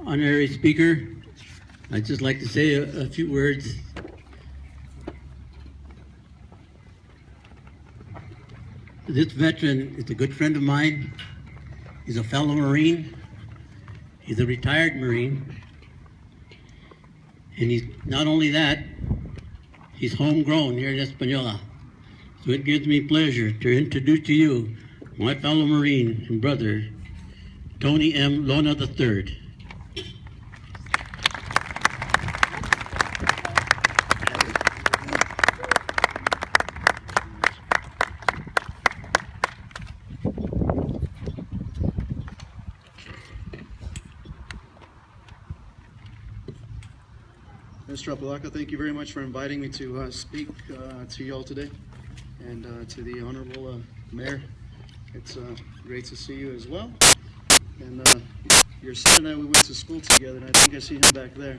honorary speaker, I'd just like to say a few words. This veteran is a good friend of mine. He's a fellow Marine. He's a retired Marine. And he's not only that, he's homegrown here in Española. So it gives me pleasure to introduce to you my fellow Marine and brother, Tony M. Lona III. Mr. Apalaca, thank you very much for inviting me to speak to you all today, and to the Honorable Mayor. It's great to see you as well. And your son and I, we went to school together, and I think I see him back there.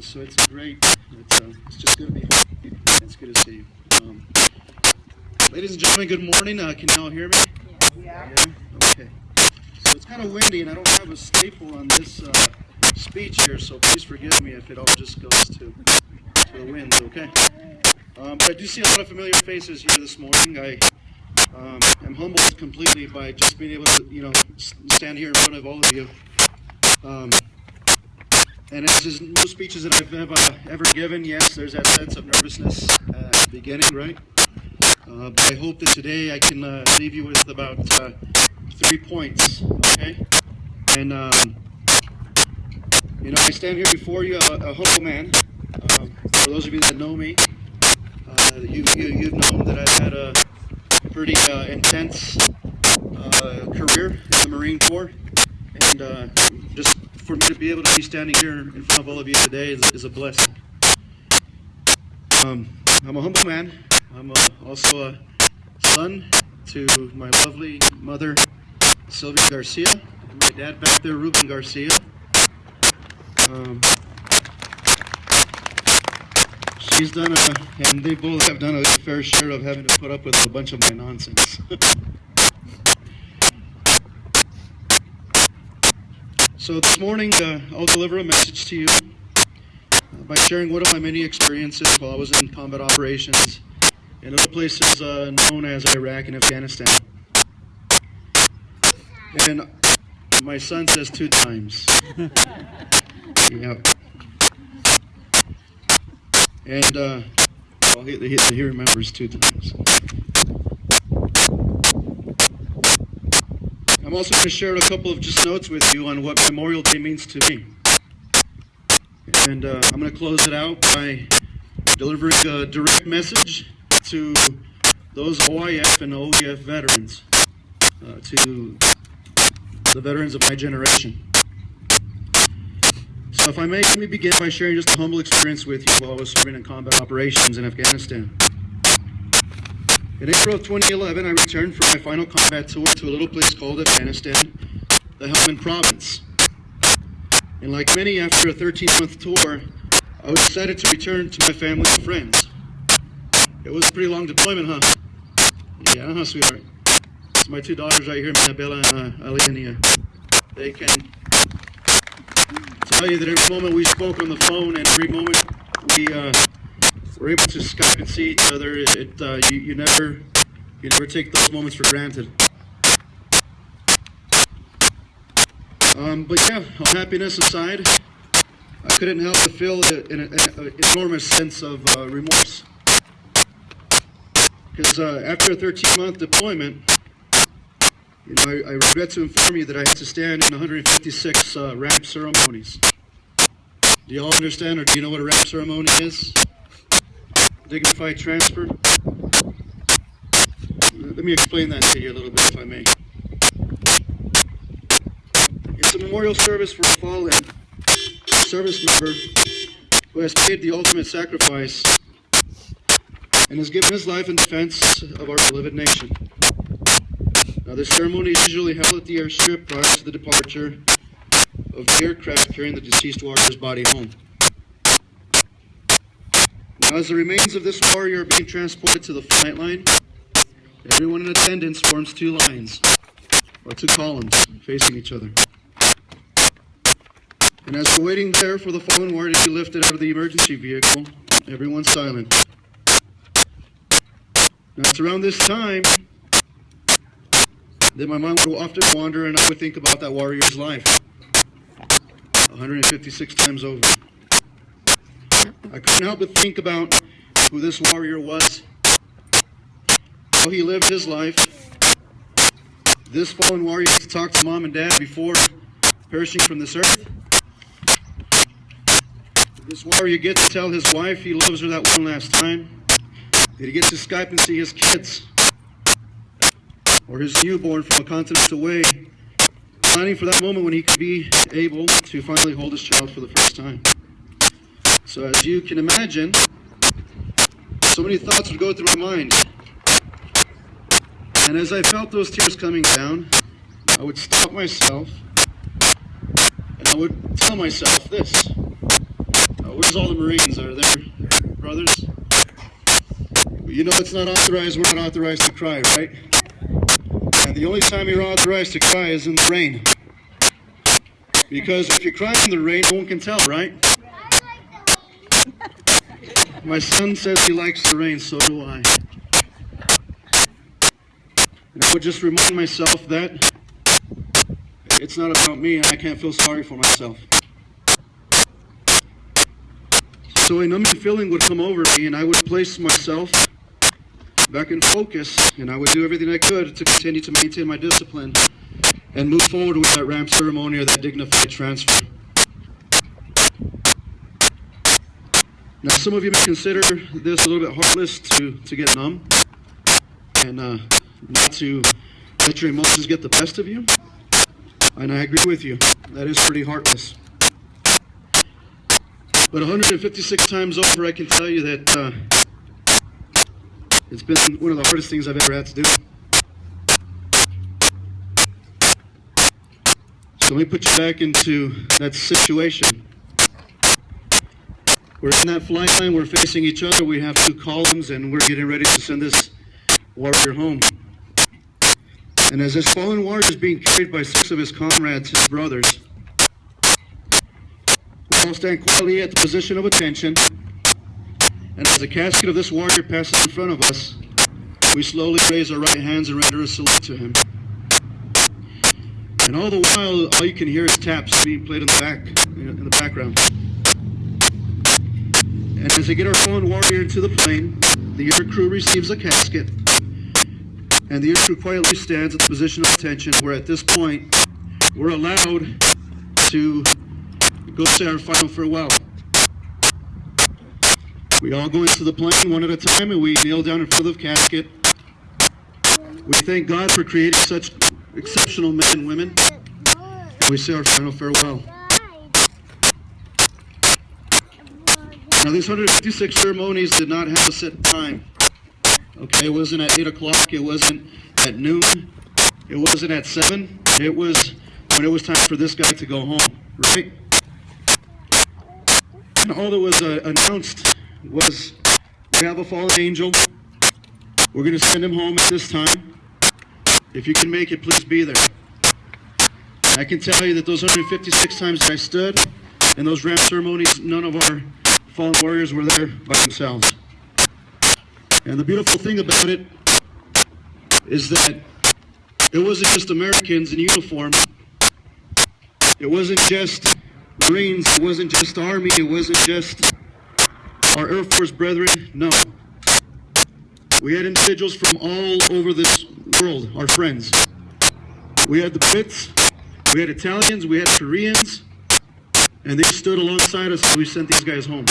So it's great. It's just good to be home. It's good to see you. Ladies and gentlemen, good morning. Can you all hear me? Yeah. Okay. So it's kind of windy, and I don't have a staple on this speech here, so please forgive me if it all just goes to the wind, okay? But I do see a lot of familiar faces here this morning. I am humbled completely by just being able to, stand here in front of all of you. And as is most speeches that I've ever given, yes, there's that sense of nervousness at the beginning, right? But I hope that today I can leave you with about 3 points, okay? And I stand here before you, a humble man. For those of you that know me, you've known that I've had a pretty intense career in the Marine Corps, and just for me to be able to be standing here in front of all of you today is a blessing. I'm a humble man. I'm also a son to my lovely mother, Sylvia Garcia, and my dad back there, Ruben Garcia. She's done and they both have done a fair share of having to put up with a bunch of my nonsense. So this morning, I'll deliver a message to you by sharing one of my many experiences while I was in combat operations in other places known as Iraq and Afghanistan. And my son says 2 times. Yep. And well, he remembers 2 times. I'm also going to share a couple of just notes with you on what Memorial Day means to me. And I'm going to close it out by delivering a direct message to those OIF and OEF veterans, to the veterans of my generation. So if I may, let me begin by sharing just a humble experience with you while I was serving in combat operations in Afghanistan. In April of 2011, I returned from my final combat tour to a little place called Afghanistan, the Helmand province. And like many, after a 13-month tour, I was excited to return to my family and friends. It was a pretty long deployment, huh? Yeah, sweetheart. So my 2 daughters right here, Bella and Alenia, they can tell you that every moment we spoke on the phone and every moment we were able to Skype and see each other, you never take those moments for granted. But yeah, all happiness aside, I couldn't help but feel an enormous sense of remorse. Because after a 13-month deployment, I regret to inform you that I had to stand in 156 ramp ceremonies. Do you all understand, or do you know what a ramp ceremony is? Dignified transfer? Let me explain that to you a little bit, if I may. It's a memorial service for a fallen service member who has paid the ultimate sacrifice and has given his life in defense of our beloved nation. Now, this ceremony is usually held at the airstrip prior to the departure of the aircraft carrying the deceased warrior's body home. Now, as the remains of this warrior are being transported to the flight line, everyone in attendance forms 2 lines, or 2 columns, facing each other. And as we're waiting there for the fallen warrior to be lifted out of the emergency vehicle, everyone's silent. Now, it's around this time that my mind would often wander and I would think about that warrior's life 156 times over. I couldn't help but think about who this warrior was, how he lived his life. This fallen warrior to talk to mom and dad before perishing from this earth. This warrior gets to tell his wife he loves her that one last time. That he gets to Skype and see his kids, or his newborn from a continent away, planning for that moment when he could be able to finally hold his child for the first time. So as you can imagine, so many thoughts would go through my mind. And as I felt those tears coming down, I would stop myself and I would tell myself this. Where's all the Marines? Are there brothers? You know it's not authorized, we're not authorized to cry, right? And the only time you're authorized to cry is in the rain. Because if you cry in the rain, no one can tell, right? My son says he likes the rain, so do I. And I would just remind myself that it's not about me and I can't feel sorry for myself. So a numbing feeling would come over me and I would place myself back in focus and I would do everything I could to continue to maintain my discipline and move forward with that ramp ceremony or that dignified transfer. Now some of you may consider this a little bit heartless to get numb and not to let your emotions get the best of you. And I agree with you, that is pretty heartless. But 156 times over, I can tell you that it's been one of the hardest things I've ever had to do. So let me put you back into that situation. We're in that flight line, we're facing each other, we have two columns, and we're getting ready to send this warrior home. And as this fallen warrior is being carried by 6 of his comrades, his brothers, we all stand quietly at the position of attention, and as the casket of this warrior passes in front of us, we slowly raise our right hands and render a salute to him. And all the while, all you can hear is taps being played in the background. And as they get our fallen warrior into the plane, the air crew receives a casket, and the air crew quietly stands at the position of attention, where at this point, we're allowed to go say our final farewell. We all go into the plane one at a time and we kneel down in front of the casket. We thank God for creating such exceptional men and women. And we say our final farewell. Now these 156 ceremonies did not have a set time. Okay, it wasn't at 8 o'clock, it wasn't at noon, it wasn't at 7. It was when it was time for this guy to go home, right? And all that was announced was, we have a fallen angel. We're going to send him home at this time. If you can make it, please be there. I can tell you that those 156 times that I stood in those ramp ceremonies, none of our fallen warriors were there by themselves. And the beautiful thing about it is that it wasn't just Americans in uniform. It wasn't just Marines, it wasn't just Army, it wasn't just our Air Force brethren, no. We had individuals from all over this world, our friends. We had the Brits, we had Italians, we had Koreans, and they stood alongside us and we sent these guys home.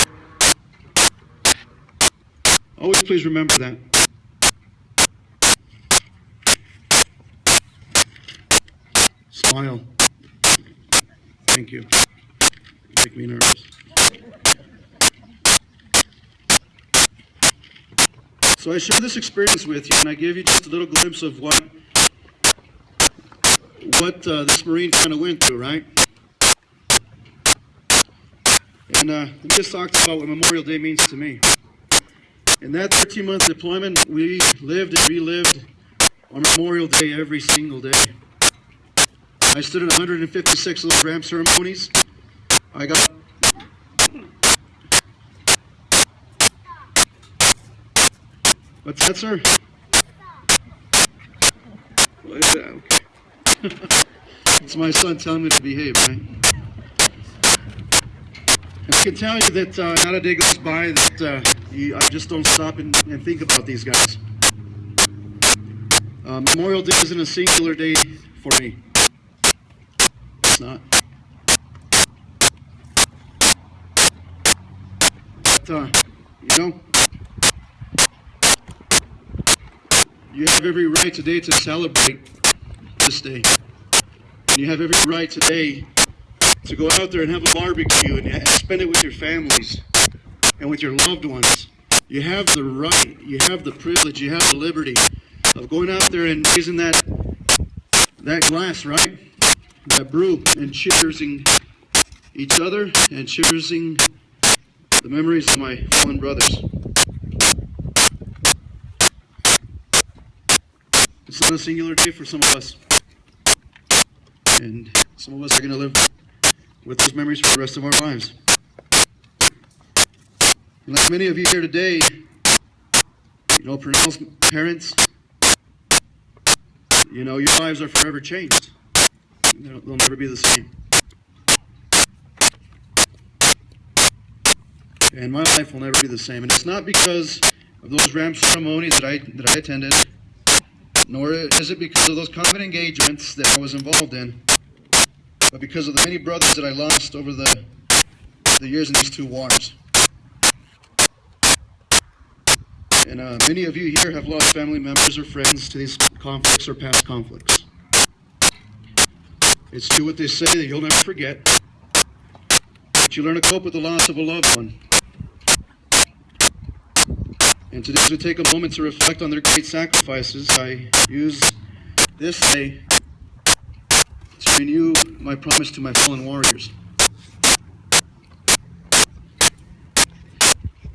Always please remember that. Smile. Thank you. You make me nervous. So I share this experience with you, and I give you just a little glimpse of what this Marine kind of went through, right? And let me just talk about what Memorial Day means to me. In that 13-month deployment, we lived and relived on Memorial Day every single day. I stood in 156 of those ramp ceremonies. I got... What's that, sir? What is that? It's my son telling me to behave, right? And I can tell you that not a day goes by that I just don't stop and think about these guys. Memorial Day isn't a singular day for me. It's not. But, you know, you have every right today to celebrate this day. And you have every right today to go out there and have a barbecue and spend it with your families and with your loved ones. You have the right, you have the privilege, you have the liberty of going out there and raising that glass, right? That brew, and cheersing each other and cheersing the memories of my fallen brothers. It's not a singular day for some of us. And some of us are going to live with those memories for the rest of our lives. And like many of you here today, you know, Purnell's parents, you know, your lives are forever changed. They'll never be the same. And my life will never be the same. And it's not because of those ramp ceremonies that I attended, nor is it because of those convent engagements that I was involved in, but because of the many brothers that I lost over the years in these two wars. And many of you here have lost family members or friends to these conflicts or past conflicts. It's true what they say, that you'll never forget, but you learn to cope with the loss of a loved one. And today, as we take a moment to reflect on their great sacrifices, I use this day to renew my promise to my fallen warriors,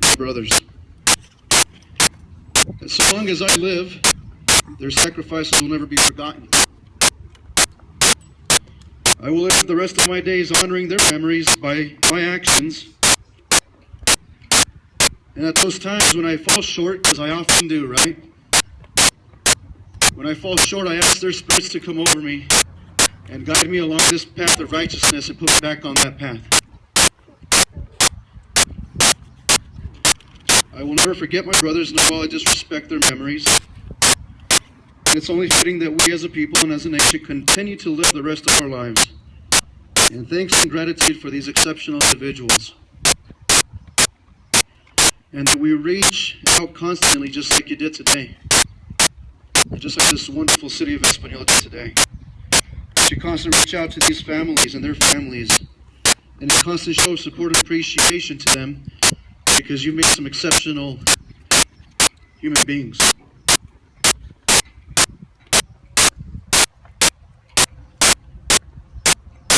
my brothers. And so long as I live, their sacrifices will never be forgotten. I will live the rest of my days honoring their memories by my actions. And at those times when I fall short, as I often do, right? When I fall short, I ask their spirits to come over me and guide me along this path of righteousness and put me back on that path. I will never forget my brothers, nor will I disrespect their memories. And it's only fitting that we as a people and as a nation continue to live the rest of our lives in thanks and gratitude for these exceptional individuals. And that we reach out constantly, just like you did today. Just like this wonderful city of Española did today. That you constantly reach out to these families and their families. And you constantly show support and appreciation to them, because you've made some exceptional human beings.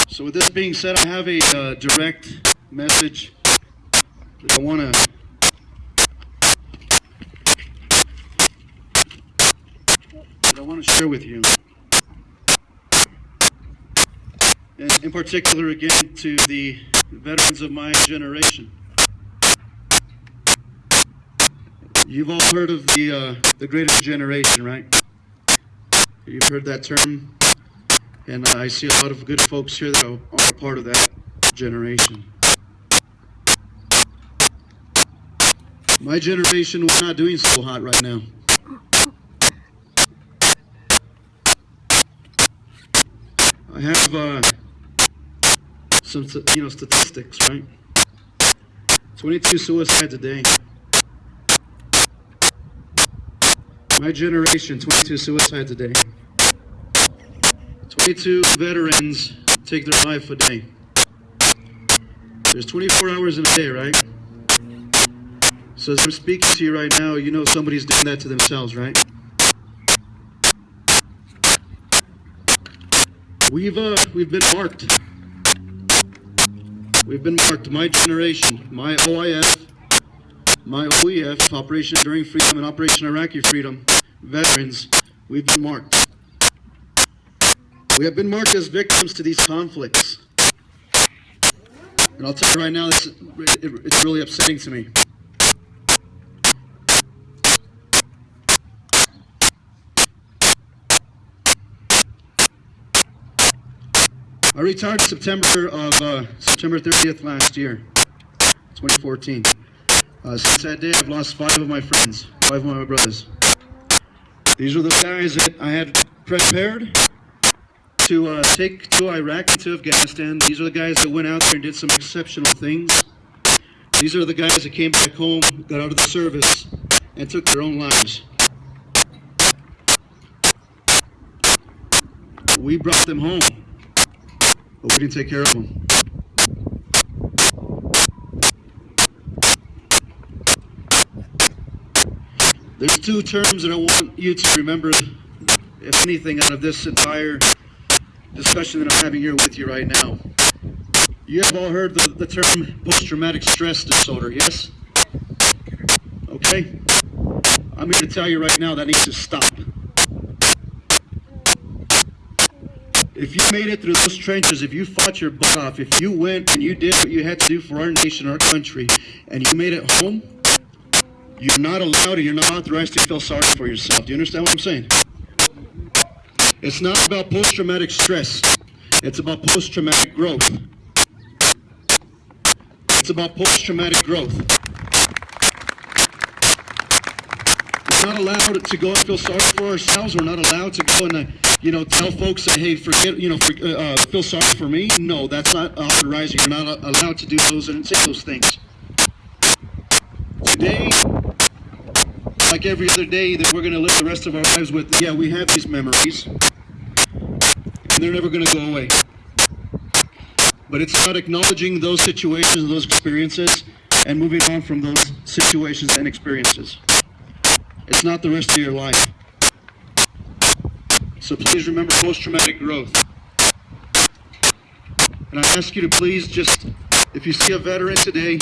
So with this being said, I have a direct message that I want to share with you. And in particular, again, to the veterans of my generation. You've all heard of the greatest generation, right? You've heard that term. And I see a lot of good folks here that are a part of that generation. My generation, we're not doing so hot right now. I have some statistics, right? 22 suicides a day. My generation, 22 suicides a day. 22 veterans take their life a day. There's 24 hours in a day, right? So as I'm speaking to you right now, you know somebody's doing that to themselves, right? We've been marked. We've been marked. My generation, my OIF, my OEF, Operation Enduring Freedom and Operation Iraqi Freedom veterans, we've been marked. We have been marked as victims to these conflicts. And I'll tell you right now, it's really upsetting to me. I retired September 30th last year, 2014. Since that day, I've lost 5 of my friends, 5 of my brothers. These are the guys that I had prepared to take to Iraq and to Afghanistan. These are the guys that went out there and did some exceptional things. These are the guys that came back home, got out of the service, and took their own lives. We brought them home, but we didn't take care of them. There's 2 terms that I want you to remember, if anything, out of this entire discussion that I'm having here with you right now. You have all heard the term post-traumatic stress disorder, yes? Okay? I'm here to tell you right now that needs to stop. If you made it through those trenches, if you fought your butt off, if you went and you did what you had to do for our nation, our country, and you made it home, you're not allowed and you're not authorized to feel sorry for yourself. Do you understand what I'm saying? It's not about post-traumatic stress. It's about post-traumatic growth. It's about post-traumatic growth. We're not allowed to go and feel sorry for ourselves. We're not allowed to go and, tell folks that, hey, feel sorry for me. No, that's not authorized. You're not allowed to do those and say those things. Today, like every other day that we're going to live the rest of our lives with, yeah, we have these memories, and they're never going to go away. But it's about acknowledging those situations, those experiences, and moving on from those situations and experiences. It's not the rest of your life. So please remember post-traumatic growth. And I ask you to please just, if you see a veteran today,